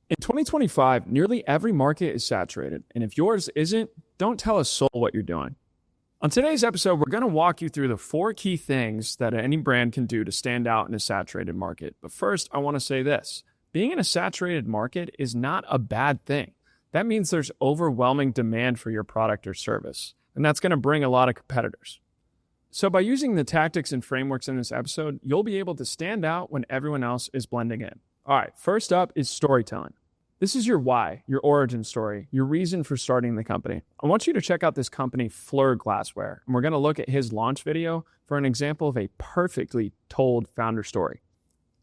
In 2025, nearly every market is saturated, and if yours isn't, don't tell a soul what you're doing. On today's episode, we're going to walk you through the 4 key things that any brand can do to stand out in a saturated market. But first, I want to say this. Being in a saturated market is not a bad thing. That means there's overwhelming demand for your product or service, and that's going to bring a lot of competitors. So by using the tactics and frameworks in this episode, you'll be able to stand out when everyone else is blending in. All right, first up is storytelling. This is your why, your origin story, your reason for starting the company. I want you to check out this company, FLUR Glassware, and we're going to look at his launch video for an example of a perfectly told founder story.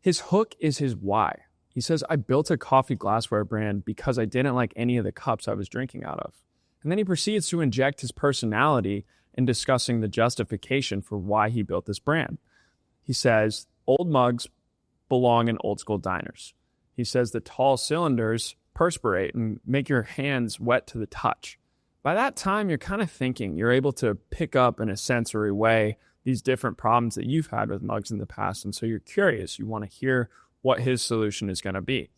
His hook is his why. He says, I built a coffee glassware brand because I didn't like any of the cups I was drinking out of. And then he proceeds to inject his personality in discussing the justification for why he built this brand. He says, old mugs belong in old school diners. He says the tall cylinders perspirate and make your hands wet to the touch. By that time, you're kind of thinking, you're able to pick up in a sensory way these different problems that you've had with mugs in the past. And so you're curious, you want to hear what his solution is going to be.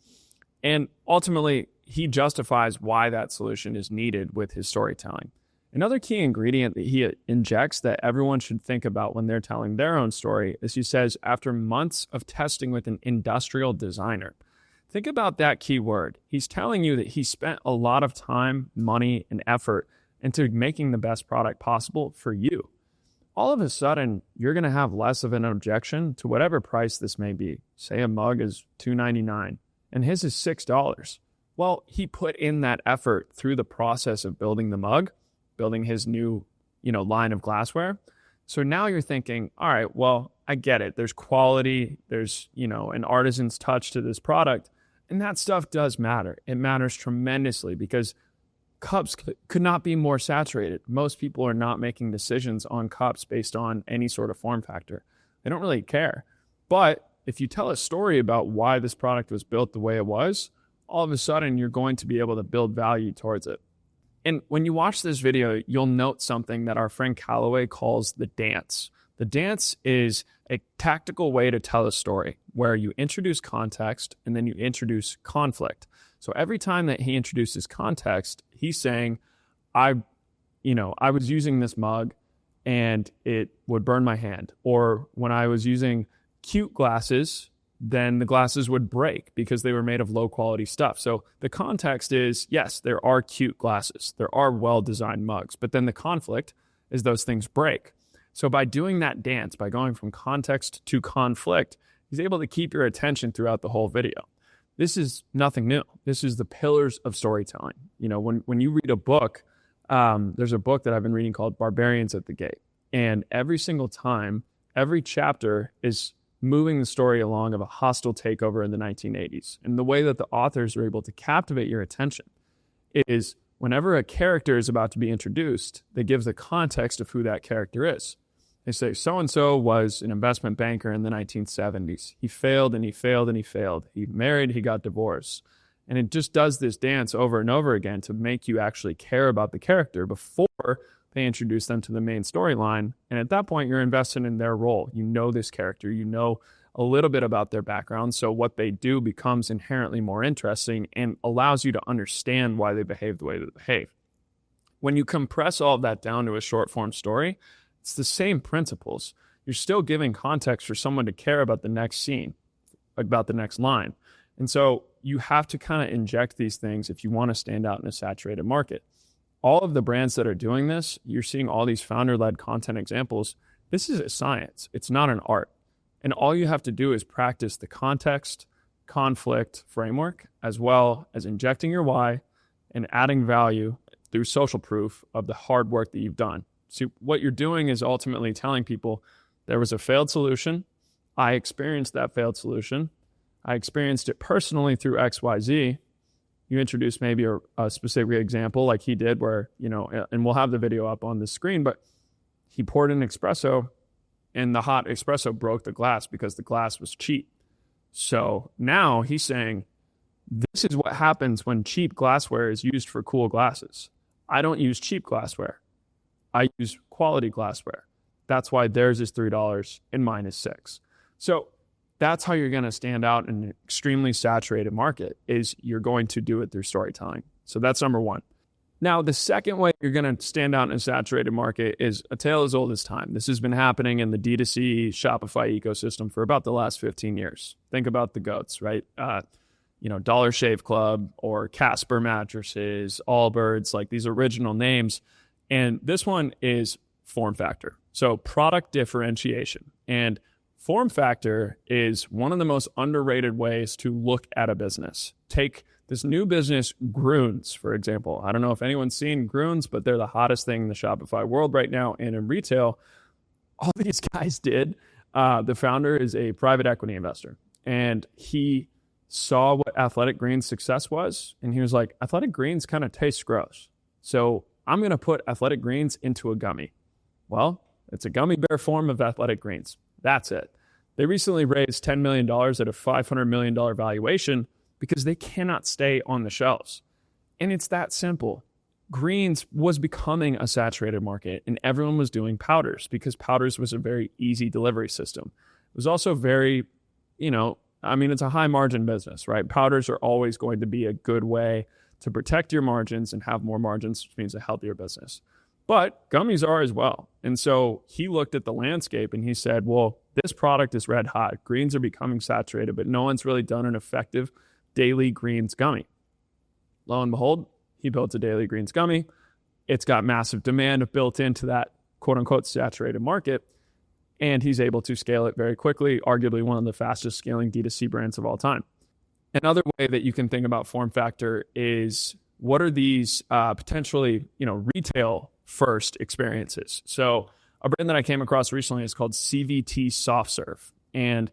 And ultimately, he justifies why that solution is needed with his storytelling. Another key ingredient that he injects that everyone should think about when they're telling their own story is he says, after months of testing with an industrial designer. Think about that key word. He's telling you that he spent a lot of time, money, and effort into making the best product possible for you. All of a sudden, you're going to have less of an objection to whatever price this may be. Say a mug is $2.99 and his is $6. Well, he put in that effort through the process of building the mug, building his new, line of glassware. So now you're thinking, all right, well, I get it. There's quality, there's, an artisan's touch to this product. And that stuff does matter. It matters tremendously because cups could not be more saturated. Most people are not making decisions on cups based on any sort of form factor. They don't really care. But if you tell a story about why this product was built the way it was, all of a sudden you're going to be able to build value towards it. And when you watch this video, you'll note something that our friend Callaway calls the dance. The dance is a tactical way to tell a story where you introduce context and then you introduce conflict. So every time that he introduces context, he's saying, I was using this mug and it would burn my hand. Or when I was using cute glasses, then the glasses would break because they were made of low quality stuff. So the context is, yes, there are cute glasses. There are well-designed mugs, but then the conflict is those things break. So by doing that dance, by going from context to conflict, he's able to keep your attention throughout the whole video. This is nothing new. This is the pillars of storytelling. When you read a book, there's a book that I've been reading called Barbarians at the Gate. And every single time, every chapter is moving the story along of a hostile takeover in the 1980s. And the way that the authors are able to captivate your attention is whenever a character is about to be introduced, they give the context of who that character is. They say, so-and-so was an investment banker in the 1970s. He failed and he failed and he failed. He married, he got divorced. And it just does this dance over and over again to make you actually care about the character before they introduce them to the main storyline. And at that point, you're invested in their role. You know this character. You know a little bit about their background. So what they do becomes inherently more interesting and allows you to understand why they behave the way they behave. When you compress all of that down to a short form story, it's the same principles. You're still giving context for someone to care about the next scene, about the next line. And so you have to kind of inject these things if you want to stand out in a saturated market. All of the brands that are doing this, you're seeing all these founder-led content examples. This is a science. It's not an art. And all you have to do is practice the context, conflict framework, as well as injecting your why and adding value through social proof of the hard work that you've done. So what you're doing is ultimately telling people there was a failed solution. I experienced that failed solution. I experienced it personally through XYZ. You introduce maybe a specific example like he did where, and we'll have the video up on the screen, but he poured an espresso and the hot espresso broke the glass because the glass was cheap. So now he's saying, this is what happens when cheap glassware is used for cool glasses. I don't use cheap glassware. I use quality glassware. That's why theirs is $3 and mine is $6. So That's how you're going to stand out in an extremely saturated market, is you're going to do it through storytelling. So that's number one. Now, the second way you're going to stand out in a saturated market is a tale as old as time. This has been happening in the D2C Shopify ecosystem for about the last 15 years. Think about the GOATs, right? Dollar Shave Club or Casper mattresses, Allbirds, like these original names. And this one is form factor. So product differentiation. And form factor is one of the most underrated ways to look at a business. Take this new business, Groons, for example. I don't know if anyone's seen Groons, but they're the hottest thing in the Shopify world right now. And in retail, all these guys did. The founder is a private equity investor, and he saw what Athletic Greens' success was. And he was like, Athletic Greens kind of tastes gross, so I'm going to put Athletic Greens into a gummy. Well, it's a gummy bear form of Athletic Greens. That's it. They recently raised $10 million at a $500 million valuation because they cannot stay on the shelves. And it's that simple. Greens was becoming a saturated market, and everyone was doing powders because powders was a very easy delivery system. It was also very, it's a high margin business, right? Powders are always going to be a good way to protect your margins and have more margins, which means a healthier business. But gummies are as well. And so he looked at the landscape and he said, well, this product is red hot. Greens are becoming saturated, but no one's really done an effective daily greens gummy. Lo and behold, he built a daily greens gummy. It's got massive demand built into that quote unquote saturated market. And he's able to scale it very quickly, arguably one of the fastest scaling D2C brands of all time. Another way that you can think about form factor is, what are these potentially, retail first experiences? So a brand that I came across recently is called CVT Soft Serve. And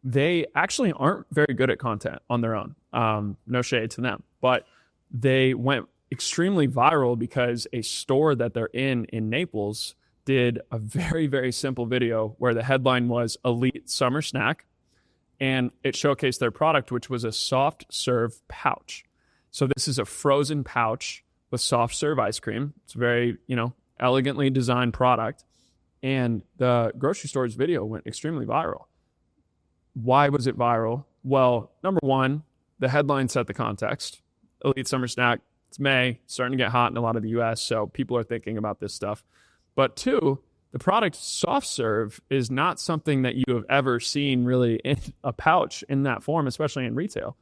they actually aren't very good at content on their own. No shade to them, but they went extremely viral because a store that they're in Naples did a very, very simple video where the headline was Elite Summer Snack, and it showcased their product, which was a soft serve pouch. So this is a frozen pouch with soft serve ice cream. It's a very, elegantly designed product. And the grocery store's video went extremely viral. Why was it viral? Well, number one, the headline set the context. Elite Summer Snack, it's May, starting to get hot in a lot of the US, so people are thinking about this stuff. But two, the product soft serve is not something that you have ever seen really in a pouch in that form, especially in retail.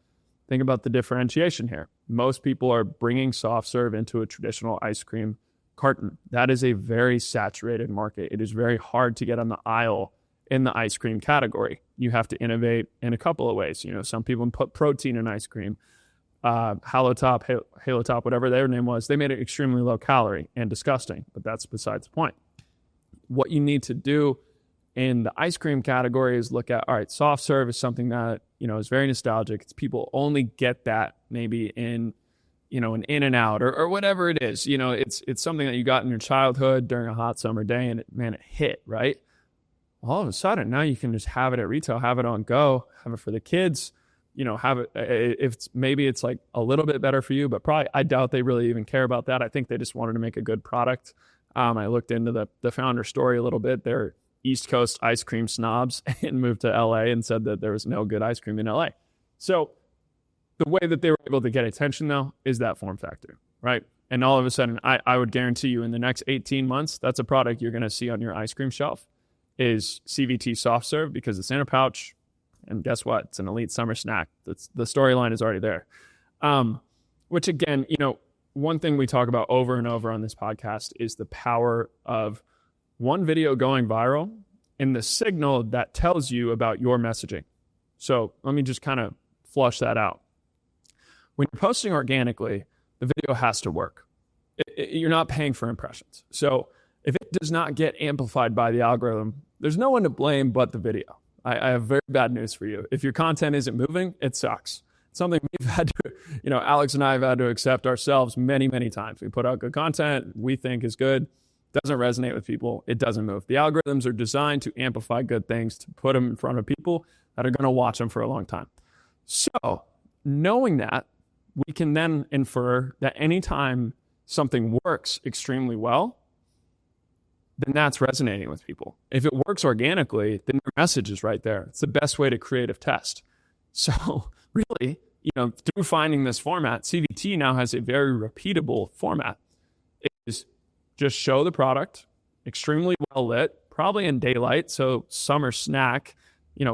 Think about the differentiation here. Most people are bringing soft serve into a traditional ice cream carton. That is a very saturated market. It is very hard to get on the aisle in the ice cream category. You have to innovate in a couple of ways. Some people put protein in ice cream. Halo Top, whatever their name was, they made it extremely low calorie and disgusting, but that's besides the point. What you need to do in the ice cream category is look at, all right, soft serve is something that, is very nostalgic. It's people only get that maybe in, an In-N-Out or whatever it is. It's something that you got in your childhood during a hot summer day and it hit, right? All of a sudden, now you can just have it at retail, have it on go, have it for the kids, have it, if maybe it's like a little bit better for you, but probably, I doubt they really even care about that. I think they just wanted to make a good product. I looked into the founder story a little bit. They're East Coast ice cream snobs and moved to LA and said that there was no good ice cream in LA. So the way that they were able to get attention though is that form factor, right? And all of a sudden, I would guarantee you in the next 18 months, that's a product you're going to see on your ice cream shelf is CVT Soft Serve, because it's in a pouch. And guess what? It's an elite summer snack. The storyline is already there. Which again, one thing we talk about over and over on this podcast is the power of one video going viral and the signal that tells you about your messaging. So let me just kind of flush that out. When you're posting organically, the video has to work. You're not paying for impressions. So if it does not get amplified by the algorithm, there's no one to blame but the video. I have very bad news for you. If your content isn't moving, it sucks. It's something we've had to, Alex and I have had to accept ourselves many, many times. We put out good content we think is good, doesn't resonate with people, it doesn't move. The algorithms are designed to amplify good things, to put them in front of people that are going to watch them for a long time. So knowing that, we can then infer that anytime something works extremely well, then that's resonating with people. If it works organically, then your message is right there. It's the best way to creative test. So really, through finding this format, CVT now has a very repeatable format. It is just show the product, extremely well lit, probably in daylight, so summer snack,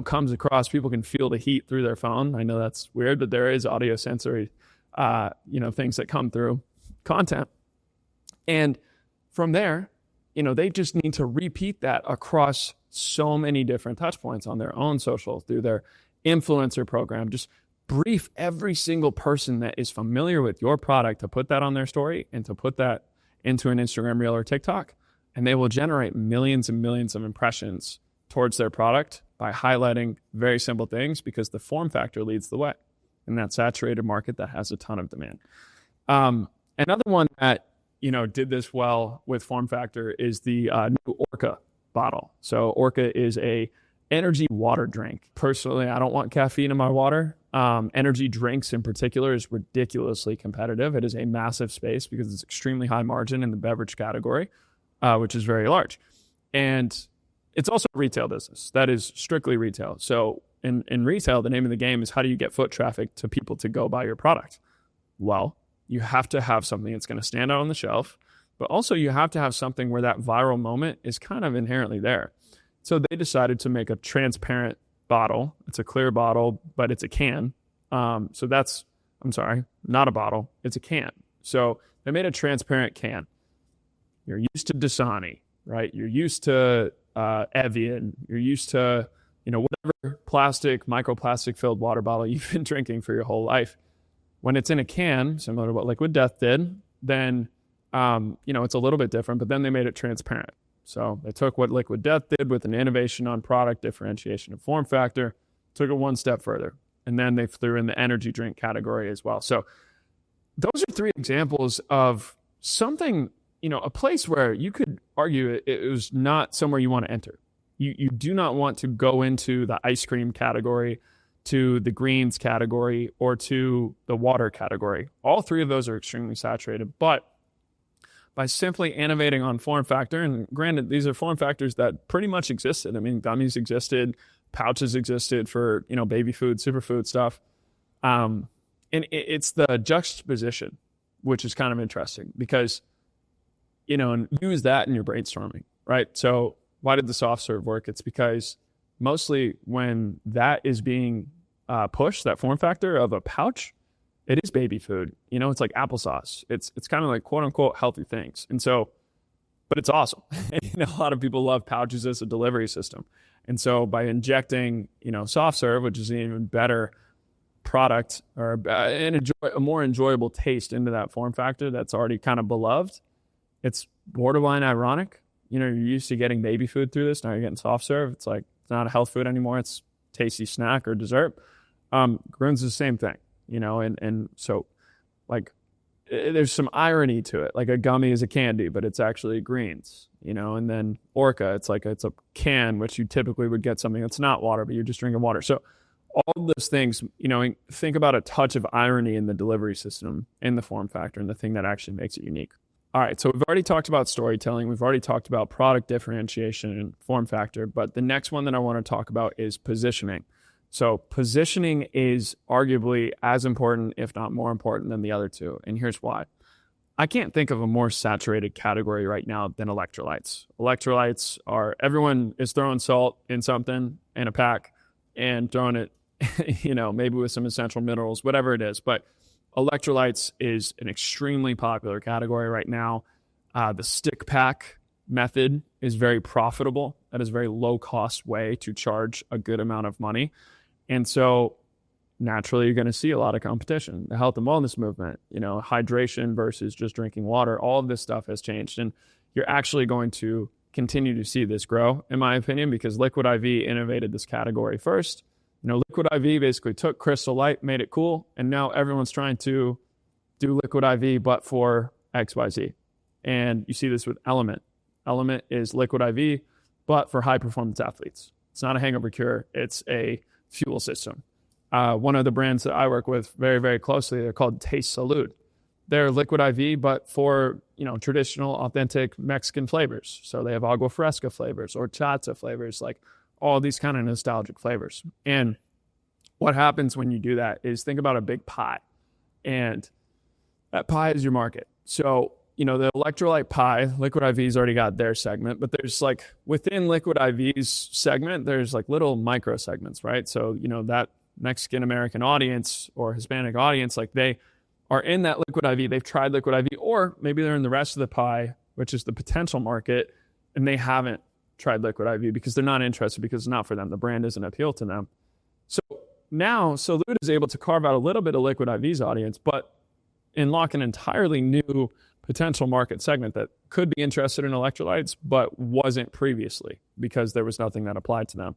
comes across. People can feel the heat through their phone. I know that's weird, but there is audio sensory, things that come through content. And from there, they just need to repeat that across so many different touch points on their own social, through their influencer program. Just brief every single person that is familiar with your product to put that on their story and to put that into an Instagram reel or TikTok. And they will generate millions and millions of impressions towards their product by highlighting very simple things, because the form factor leads the way in that saturated market that has a ton of demand. Another one that did this well with form factor is the new Orka bottle. So Orka is a energy water drink. Personally, I don't want caffeine in my water. Energy drinks in particular is ridiculously competitive. It is a massive space because it's extremely high margin in the beverage category, which is very large. And it's also a retail business that is strictly retail. So in retail, the name of the game is, how do you get foot traffic to people to go buy your product? Well, you have to have something that's going to stand out on the shelf, but also you have to have something where that viral moment is kind of inherently there. So they decided to make a transparent bottle. It's a clear bottle, but it's a can. So that's, not a bottle. It's a can. So they made a transparent can. You're used to Dasani, right? You're used to Evian. You're used to, whatever plastic, microplastic filled water bottle you've been drinking for your whole life. When it's in a can, similar to what Liquid Death did, then, it's a little bit different, but then they made it transparent. So they took what Liquid Death did with an innovation on product differentiation of form factor, took it one step further, and then they threw in the energy drink category as well. So those are three examples of something, a place where you could argue it was not somewhere you want to enter. You do not want to go into the ice cream category, to the greens category, or to the water category. All three of those are extremely saturated, but by simply innovating on form factor, and granted, these are form factors that pretty much existed. I mean, gummies existed, pouches existed for, baby food, superfood stuff. And it's the juxtaposition, which is kind of interesting because, and use that in your brainstorming, right? So why did the soft serve work? It's because mostly when that is being pushed, that form factor of a pouch, it is baby food. It's like applesauce. It's kind of like quote unquote healthy things. And so, but it's awesome. A lot of people love pouches as a delivery system. And so by injecting, soft serve, which is an even better product or a more enjoyable taste into that form factor that's already kind of beloved, it's borderline ironic. You're used to getting baby food through this. Now you're getting soft serve. It's like, it's not a health food anymore. It's a tasty snack or dessert. Greens is the same thing. And so like there's some irony to it. Like a gummy is a candy, but it's actually greens, and then Orka, it's a can, which you typically would get something that's not water, but you're just drinking water. So all those things, think about a touch of irony in the delivery system, in the form factor, and the thing that actually makes it unique. All right. So we've already talked about storytelling. We've already talked about product differentiation and form factor, but the next one that I want to talk about is positioning. So positioning is arguably as important, if not more important than the other two. And here's why. I can't think of a more saturated category right now than electrolytes. Electrolytes are, everyone is throwing salt in something in a pack and throwing it, maybe with some essential minerals, whatever it is. But electrolytes is an extremely popular category right now. The stick pack method is very profitable. That is a very low cost way to charge a good amount of money. And so naturally, you're going to see a lot of competition. The health and wellness movement, hydration versus just drinking water, all of this stuff has changed. And you're actually going to continue to see this grow, in my opinion, because Liquid IV innovated this category first. Liquid IV basically took Crystal Light, made it cool, and now everyone's trying to do Liquid IV, but for XYZ. And you see this with Element. Element is Liquid IV, but for high-performance athletes. It's not a hangover cure. It's a fuel system. One of the brands that I work with very, very closely, they're called Taste Salud. they're liquid IV, but for, traditional, authentic Mexican flavors. So they have agua fresca flavors, horchata flavors, like all these kind of nostalgic flavors. And what happens when you do that is think about a big pie, and that pie is your market. So, the electrolyte pie, Liquid IV's already got their segment, but there's like within Liquid IV's segment, there's like little micro segments, right? So, that Mexican American audience or Hispanic audience, like they are in that Liquid IV, they've tried Liquid IV, or maybe they're in the rest of the pie, which is the potential market, and they haven't tried Liquid IV because they're not interested, because it's not for them. The brand doesn't appeal to them. So now Salud is able to carve out a little bit of Liquid IV's audience, but unlock an entirely new potential market segment that could be interested in electrolytes, but wasn't previously because there was nothing that applied to them.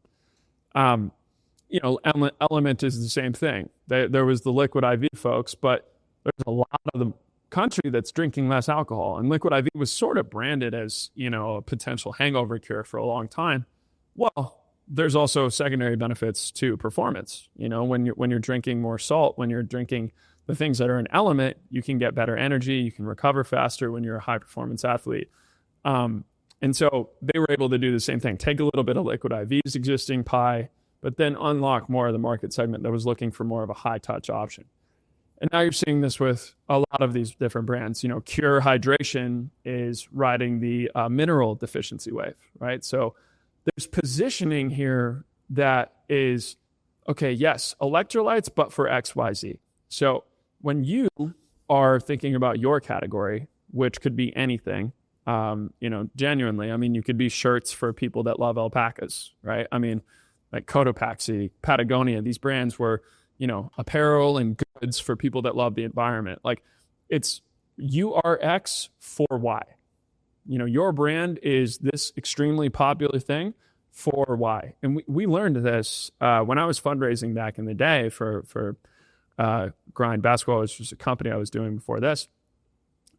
Element is the same thing. There was the Liquid IV folks, but there's a lot of the country that's drinking less alcohol. And Liquid IV was sort of branded as, a potential hangover cure for a long time. Well, there's also secondary benefits to performance. When you're drinking more salt, when you're drinking the things that are an element, you can get better energy, you can recover faster when you're a high performance athlete. And so they were able to do the same thing, take a little bit of Liquid IV's existing pie, but then unlock more of the market segment that was looking for more of a high touch option. And now you're seeing this with a lot of these different brands. Cure Hydration is riding the mineral deficiency wave, right? So there's positioning here that is, okay, yes, electrolytes, but for XYZ. So when you are thinking about your category, which could be anything, genuinely, you could be shirts for people that love alpacas, right? Like Cotopaxi, Patagonia, these brands were, apparel and goods for people that love the environment. Like it's URX for Y. Your brand is this extremely popular thing for Y. And we learned this when I was fundraising back in the day for Grind Basketball, which was a company I was doing before this.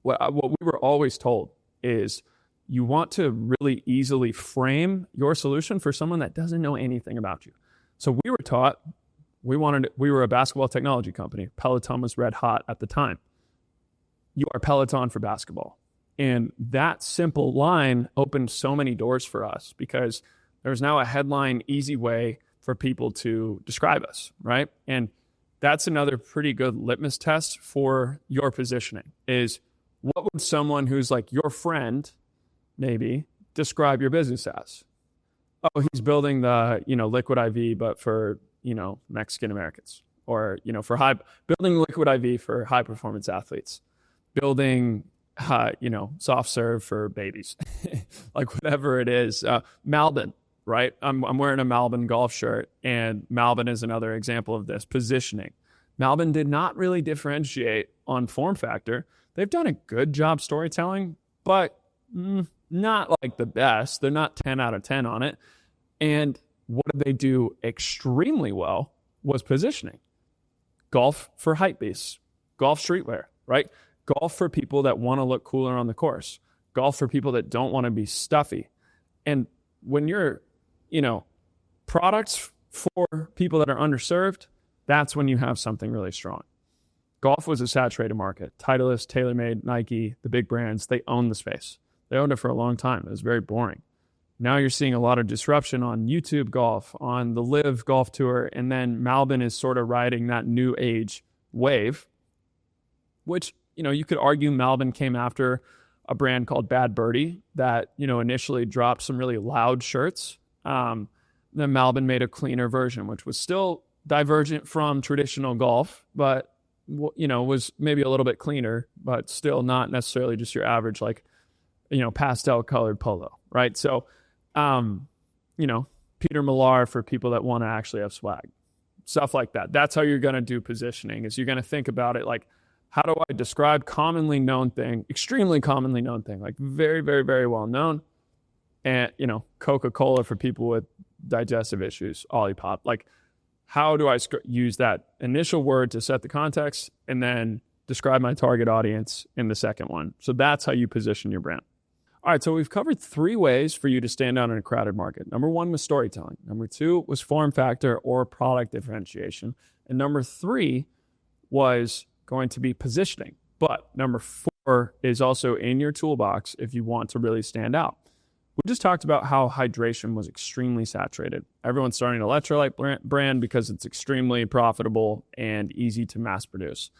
What we were always told is you want to really easily frame your solution for someone that doesn't know anything about you. So we were taught, we were a basketball technology company. Peloton was red hot at the time. You are Peloton for basketball. And that simple line opened so many doors for us because there's now a headline, easy way for people to describe us, right? And that's another pretty good litmus test for your positioning is what would someone who's like your friend maybe describe your business as? Oh, he's building the, Liquid IV, but for, Mexican Americans, or, building Liquid IV for high performance athletes, building, soft serve for babies, like whatever it is. Malbon, right? I'm wearing a Malbon golf shirt, and Malbon is another example of this positioning. Malbon did not really differentiate on form factor. They've done a good job storytelling, but not like the best. They're not 10 out of 10 on it. And what did they do extremely well was positioning. Golf for hype beasts, golf streetwear, right? Golf for people that want to look cooler on the course, golf for people that don't want to be stuffy. And when you're, products for people that are underserved, that's when you have something really strong. Golf was a saturated market. Titleist, TaylorMade, Nike, the big brands, they own the space. They owned it for a long time. It was very boring. Now you're seeing a lot of disruption on YouTube golf, on the Live Golf Tour, and then Malbon is sort of riding that new age wave, which, you could argue Malbon came after a brand called Bad Birdie that, initially dropped some really loud shirts. Then Malbon made a cleaner version, which was still divergent from traditional golf, but, was maybe a little bit cleaner, but still not necessarily just your average, like, pastel colored polo, right? So, Peter Millar for people that want to actually have swag, stuff like that. That's how you're going to do positioning, is you're going to think about it like, how do I describe commonly known thing, extremely commonly known thing, like very, very, very well known, and, Coca-Cola for people with digestive issues, Olipop. Like, how do I use that initial word to set the context and then describe my target audience in the second one? So that's how you position your brand. All right, so we've covered 3 ways for you to stand out in a crowded market. Number 1 was storytelling. Number 2 was form factor or product differentiation. And number 3 was going to be positioning. But number 4 is also in your toolbox if you want to really stand out. We just talked about how hydration was extremely saturated. Everyone's starting an electrolyte brand because it's extremely profitable and easy to mass produce.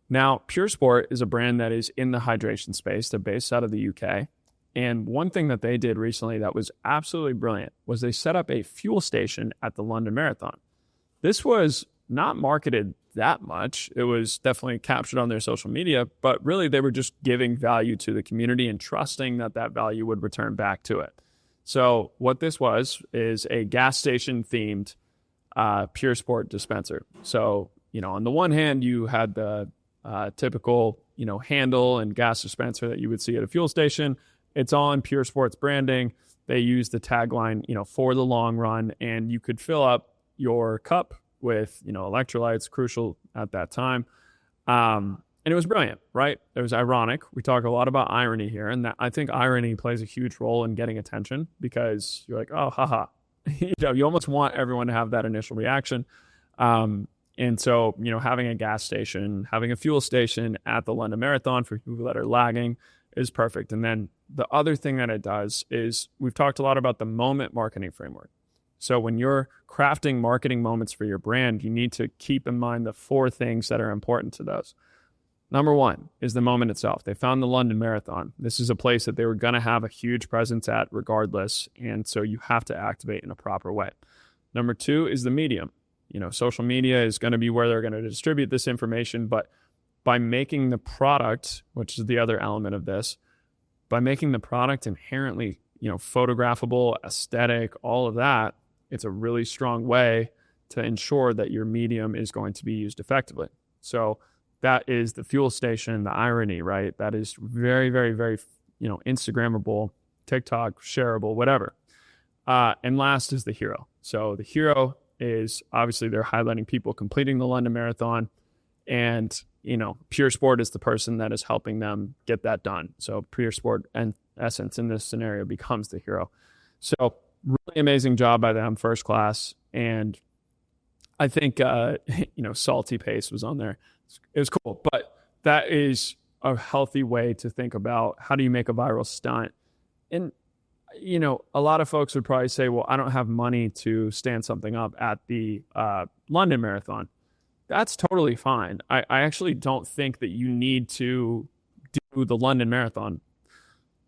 Now, Pure Sport is a brand that is in the hydration space. They're based out of the UK. And one thing that they did recently that was absolutely brilliant was they set up a fuel station at the London Marathon. This was not marketed that much. It was definitely captured on their social media, but really they were just giving value to the community and trusting that that value would return back to it. So what this was is a gas station themed Pure Sport dispenser. So, on the one hand, you had the typical, handle and gas dispenser that you would see at a fuel station. It's on Pure Sports branding. They use the tagline, for the long run, and you could fill up your cup with, electrolytes, crucial at that time. And it was brilliant, right? It was ironic. We talk a lot about irony here, and I think irony plays a huge role in getting attention because you're like, oh, haha. You almost want everyone to have that initial reaction. And so, having a gas station, having a fuel station at the London Marathon for people that are lagging is perfect. And then the other thing that it does is we've talked a lot about the moment marketing framework. So when you're crafting marketing moments for your brand, you need to keep in mind the 4 things that are important to those. Number 1 is the moment itself. They found the London Marathon. This is a place that they were going to have a huge presence at regardless. And so you have to activate in a proper way. Number 2 is the medium. Social media is going to be where they're going to distribute this information. But by making the product, which is the other element of this, by making the product inherently, photographable, aesthetic, all of that, it's a really strong way to ensure that your medium is going to be used effectively. So that is the fuel station, the irony, right? That is very, very, very, Instagrammable, TikTok, shareable, whatever. And last is the hero. So the hero is obviously they're highlighting people completing the London Marathon, and Pure Sport is the person that is helping them get that done. So Pure Sport, in essence, in this scenario, becomes the hero. So really amazing job by them, first class. And I think, Salty Pace was on there. It was cool. But that is a healthy way to think about how do you make a viral stunt. And, a lot of folks would probably say, well, I don't have money to stand something up at the London Marathon. That's totally fine. I actually don't think that you need to do the London Marathon.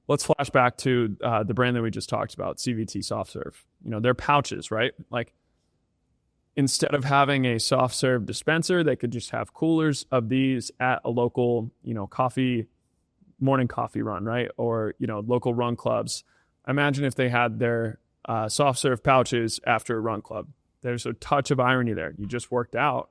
Let's flash back to the brand that we just talked about, CVT Soft Serve. They're pouches, right? Like instead of having a soft serve dispenser, they could just have coolers of these at a local, morning coffee run, right? Or, local run clubs. Imagine if they had their soft serve pouches after a run club. There's a touch of irony there. You just worked out.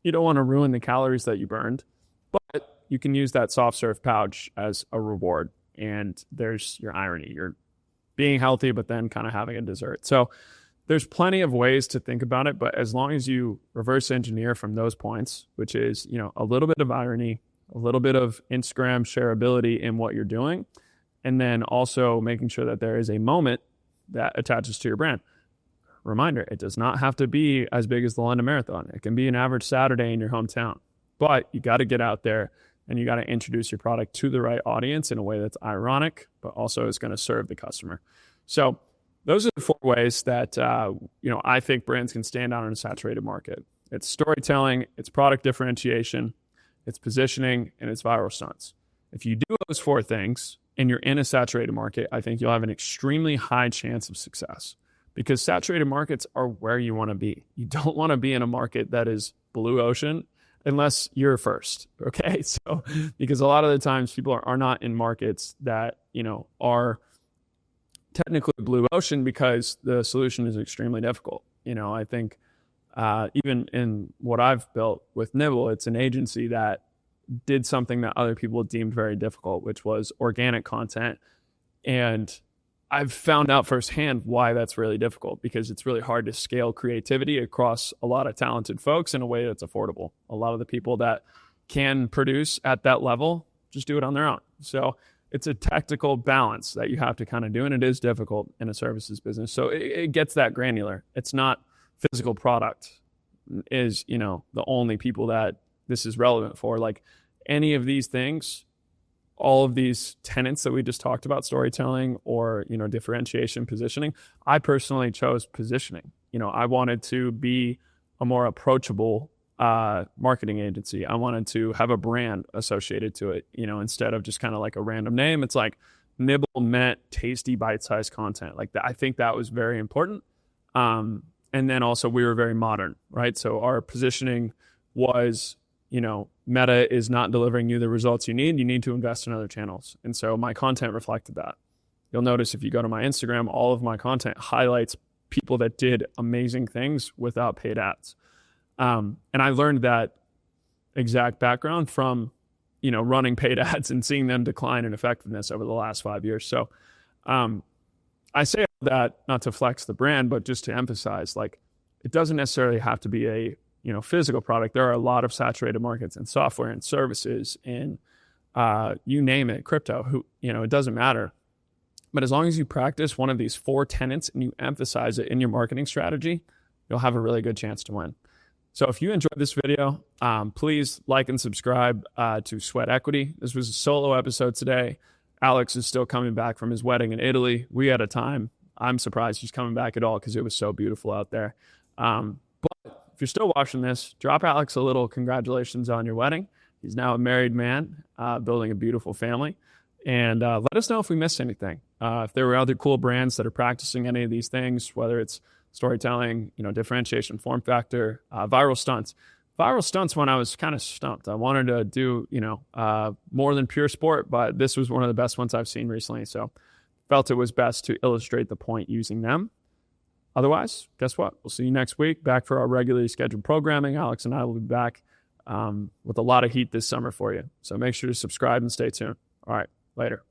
You don't want to ruin the calories that you burned, but you can use that soft serve pouch as a reward. And there's your irony. You're being healthy, but then kind of having a dessert. So there's plenty of ways to think about it, but as long as you reverse engineer from those points, which is, a little bit of irony, a little bit of Instagram shareability in what you're doing, and then also making sure that there is a moment that attaches to your brand. Reminder, it does not have to be as big as the London Marathon. It can be an average Saturday in your hometown, but you got to get out there and you got to introduce your product to the right audience in a way that's ironic, but also is going to serve the customer. So those are the 4 ways that, I think brands can stand out in a saturated market. It's storytelling, it's product differentiation, it's positioning, and it's viral stunts. If you do those 4 things and you're in a saturated market, I think you'll have an extremely high chance of success. Because saturated markets are where you want to be. You don't want to be in a market that is blue ocean unless you're first, okay? So, because a lot of the times people are not in markets that, are technically blue ocean because the solution is extremely difficult. I think even in what I've built with Nibble, it's an agency that did something that other people deemed very difficult, which was organic content. And I've found out firsthand why that's really difficult, because it's really hard to scale creativity across a lot of talented folks in a way that's affordable. A lot of the people that can produce at that level just do it on their own. So it's a tactical balance that you have to kind of do, and it is difficult in a services business. So it gets that granular. It's not physical product is, the only people that this is relevant for. Like any of these things, all of these tenets that we just talked about, storytelling or, differentiation, positioning, I personally chose positioning. I wanted to be a more approachable marketing agency. I wanted to have a brand associated to it, instead of just kind of like a random name. It's like Nibble meant tasty bite-sized content. Like that, I think that was very important. And then also we were very modern, right? So our positioning was, Meta is not delivering you the results you need. You need to invest in other channels. And so my content reflected that. You'll notice if you go to my Instagram, all of my content highlights people that did amazing things without paid ads. And I learned that exact background from, running paid ads and seeing them decline in effectiveness over the last 5 years. So I say all that not to flex the brand, but just to emphasize, like, it doesn't necessarily have to be a, physical product. There are a lot of saturated markets in software and services and you name it, crypto, it doesn't matter. But as long as you practice one of these 4 tenets and you emphasize it in your marketing strategy, you'll have a really good chance to win. So if you enjoyed this video, please like and subscribe to Sweat Equity. This was a solo episode today. Alex is still coming back from his wedding in Italy. We had a time. I'm surprised he's coming back at all because it was so beautiful out there. But if you're still watching this, drop Alex a little congratulations on your wedding. He's now a married man, building a beautiful family. And let us know if we missed anything. If there were other cool brands that are practicing any of these things, whether it's storytelling, differentiation, form factor, viral stunts. Viral stunts when I was kind of stumped. I wanted to do, more than pure sport, but this was one of the best ones I've seen recently. So felt it was best to illustrate the point using them. Otherwise, guess what? We'll see you next week, back for our regularly scheduled programming. Alex and I will be back with a lot of heat this summer for you. So make sure to subscribe and stay tuned. All right, later.